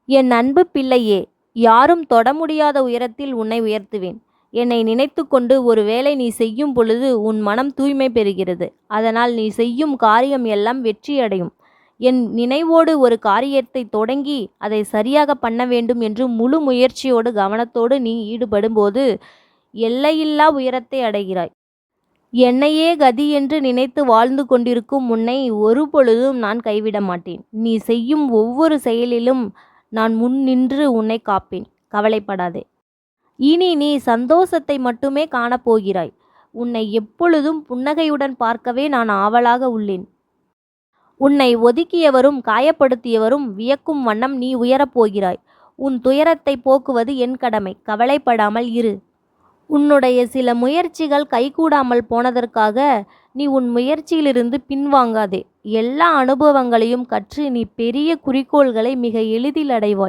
என் அன்பு பிள்ளையே, யாரும் தொட முடியாத உயரத்தில் உன்னை உயர்த்துவேன். என்னை நினைத்துக்கொண்டு ஒருவேளை நீ செய்யும் பொழுது உன் மனம் தூய்மை பெறுகிறது. அதனால் நீ செய்யும் காரியம் எல்லாம் வெற்றியடையும். என் நினைவோடு ஒரு காரியத்தை தொடங்கி அதை சரியாக பண்ண வேண்டும் என்று முழு முயற்சியோடு கவனத்தோடு நீ ஈடுபடும்போது எல்லையில்லா உயரத்தை அடைகிறாய். என்னையே கதி என்று நினைத்து வாழ்ந்து கொண்டிருக்கும் உன்னை ஒருபொழுதும் நான் கைவிட மாட்டேன். நீ செய்யும் ஒவ்வொரு செயலிலும் நான் முன் நின்று உன்னை காப்பேன். கவலைப்படாதே. இனி நீ சந்தோஷத்தை மட்டுமே காணப்போகிறாய். உன்னை எப்பொழுதும் புன்னகையுடன் பார்க்கவே நான் ஆவலாக உள்ளேன். உன்னை ஒதுக்கியவரும் காயப்படுத்தியவரும் வியக்கும் வண்ணம் நீ உயரப்போகிறாய். உன் துயரத்தை போக்குவது என் கடமை. கவலைப்படாமல் இரு. உன்னுடைய சில முயற்சிகள் கைகூடாமல் போனதற்காக நீ உன் முயற்சியிலிருந்து பின்வாங்காதே. எல்லா அனுபவங்களையும் கற்று நீ பெரிய குறிக்கோள்களை மிக எளிதில் அடைவாய்.